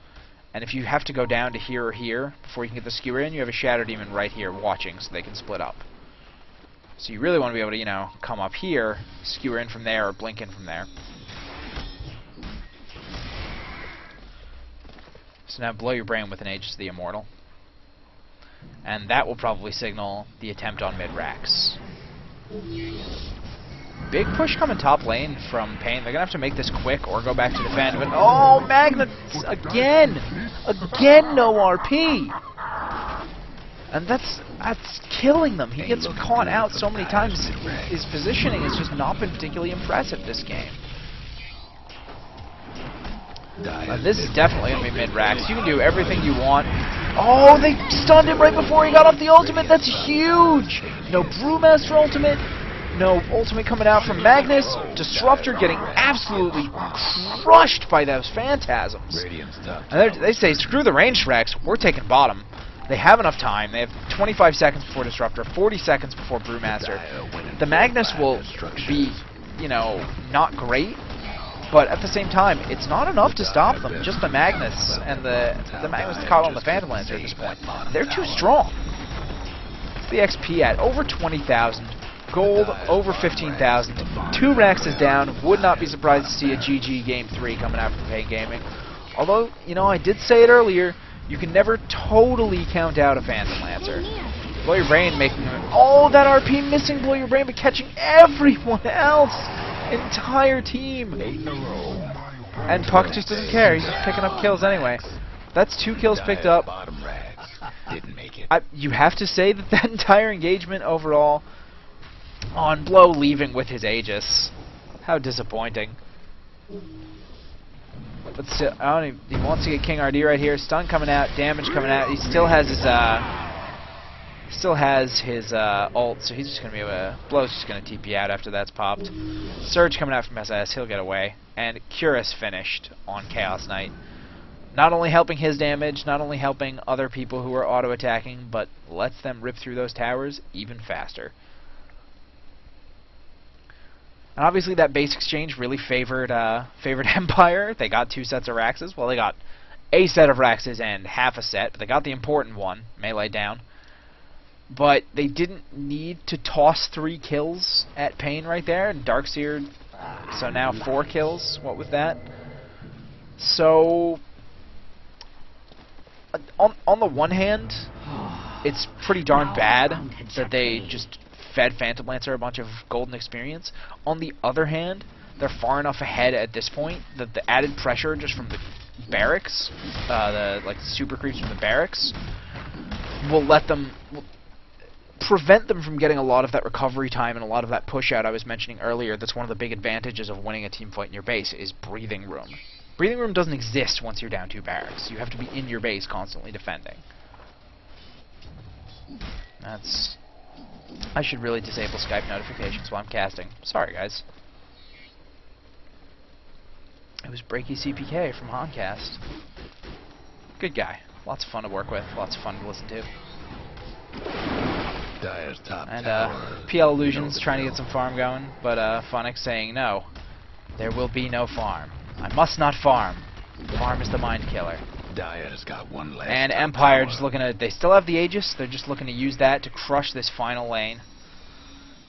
A: And if you have to go down to here or here before you can get the Skewer in, you have a Shadow Demon right here watching so they can split up. So you really want to be able to, you know, come up here, Skewer in from there, or blink in from there. So now blow your brain with an Aegis of the Immortal. And that will probably signal the attempt on mid-racks. Big push coming top lane from Pain. They're going to have to make this quick or go back to defend. But, oh, Magnus! Again! Again, no RP! And that's killing them. He gets caught out so many times. His positioning has just not been particularly impressive this game. This is definitely going to be mid-racks. You can do everything you want. Oh, they stunned him right before he got off the ultimate. That's huge! No Brewmaster ultimate. No ultimate coming out from Magnus. Disruptor getting absolutely crushed by those phantasms. And they say, screw the ranged racks. We're taking bottom. They have enough time. They have 25 seconds before Disruptor, 40 seconds before Brewmaster. The Magnus will be, you know, not great. But at the same time, it's not enough to stop them. Just the Magnus and the Magnus caught on the Phantom Lancer at this point. They're too strong. What's the XP at? Over 20,000. Gold, over 15,000. 2 racks is down. Would not be surprised to see a GG Game 3 coming out from Pain Gaming. Although, you know, I did say it earlier, you can never totally count out a Phantom Lancer. Blow Your Brain making... Oh, that RP missing Blow Your Brain, but catching everyone else! Entire team! And Puck just doesn't care. He's just picking up kills anyway. That's 2 kills picked up. You have to say that that entire engagement overall on Blow leaving with his Aegis. How disappointing. But still, he wants to get King RD right here. Stun coming out, damage coming out. He still has his ult, so he's just going to be able to... Blow's just going to TP out after that's popped. Surge coming out from SS, he'll get away. And Curus finished on Chaos Knight. Not only helping his damage, not only helping other people who are auto-attacking, but lets them rip through those towers even faster. And obviously that base exchange really favored Empire. They got 2 sets of Raxes. Well, they got a set of Raxes and half a set, but they got the important one, melee down. But they didn't need to toss 3 kills at Pain right there. And Darkseer, so now 4 kills. What was that? So, on the one hand, it's pretty darn bad that they just fed Phantom Lancer a bunch of golden experience. On the other hand, they're far enough ahead at this point that the added pressure just from the barracks, the super creeps from the barracks, will prevent them from getting a lot of that recovery time and a lot of that push out I was mentioning earlier. That's one of the big advantages of winning a team fight in your base, is breathing room. Breathing room doesn't exist once you're down 2 barracks. You have to be in your base constantly defending. I should really disable Skype notifications while I'm casting. Sorry, guys. It was Breaky CPK from Honcast. Good guy. Lots of fun to work with. Lots of fun to listen to. And PL Illusions trying to get some farm going, but Phonics saying no. There will be no farm. I must not farm. Farm is the mind killer.
C: Dire's got one last
A: and Empire just looking at... They still have the Aegis. They're just looking to use that to crush this final lane.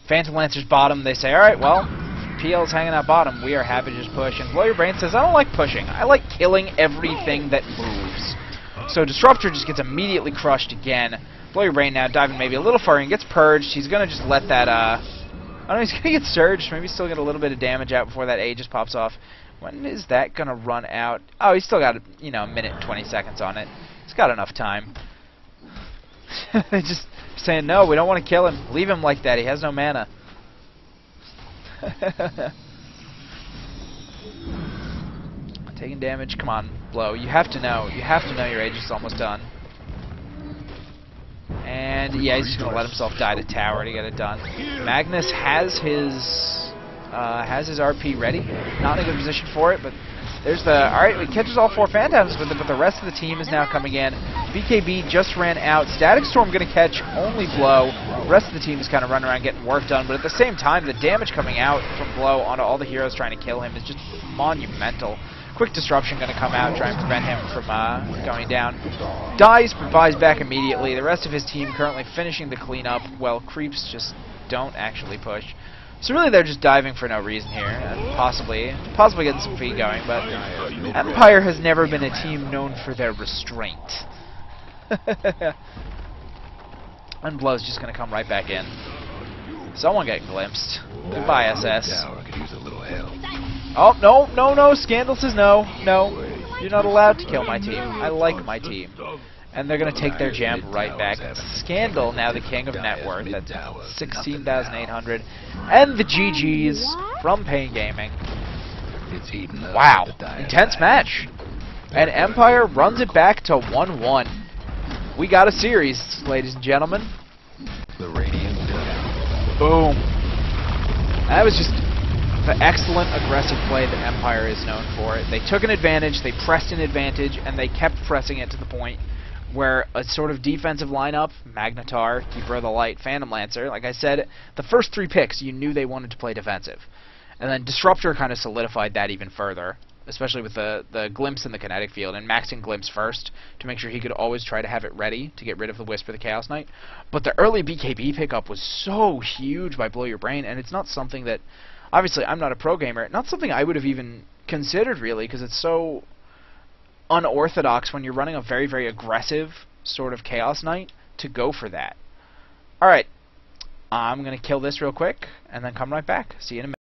A: Phantom Lancer's bottom. They say, alright, well, PL's hanging out bottom. We are happy to just push. And Blow Your Brain says, I don't like pushing. I like killing everything that moves. So Disruptor just gets immediately crushed again. Blow Your Brain now, diving maybe a little further and gets purged. He's going to just let that, I don't know, he's going to get surged. Maybe still get a little bit of damage out before that A just pops off. When is that going to run out? Oh, he's still got, you know, a minute and 20 seconds on it. He's got enough time. They're just saying, no, we don't want to kill him. Leave him like that. He has no mana. Taking damage. Come on, Blow. You have to know. You have to know your age is almost done. And yeah, he's just gonna let himself die to tower to get it done. Magnus has his RP ready. Not in a good position for it, but there's the... Alright, he catches all 4 Phantoms with it, but the rest of the team is now coming in. BKB just ran out. Static Storm gonna catch only Blow. The rest of the team is kind of running around getting work done, but at the same time, the damage coming out from Blow onto all the heroes trying to kill him is just monumental. Quick Disruption going to come out, try and prevent him from going down. Dies, but buys back immediately. The rest of his team currently finishing the cleanup, while creeps just don't actually push. So really they're just diving for no reason here, and possibly getting some feed going, but Empire has never been a team known for their restraint. And Blow's just going to come right back in. Someone getting glimpsed. Goodbye, SS. Oh, no, Scandal says no, you're not allowed to kill my team. I like my team. And they're going to take their gem right back. Scandal, now the king of net worth at 16,800. And the GGs from Pain Gaming. Wow, intense match. And Empire runs it back to 1-1. We got a series, ladies and gentlemen. Boom. That was just the excellent aggressive play that Empire is known for. They took an advantage, they pressed an advantage, and they kept pressing it to the point where a sort of defensive lineup, Magnetar, Keeper of the Light, Phantom Lancer, like I said, the first 3 picks, you knew they wanted to play defensive. And then Disruptor kind of solidified that even further, especially with the Glimpse in the kinetic field, and maxing Glimpse first to make sure he could always try to have it ready to get rid of the Wisp for the Chaos Knight. But the early BKB pickup was so huge by Blow Your Brain, and it's not something that... Obviously, I'm not a pro gamer. Not something I would have even considered, really, because it's so unorthodox when you're running a very, very aggressive sort of Chaos Knight to go for that. Alright, I'm going to kill this real quick, and then come right back. See you in a minute.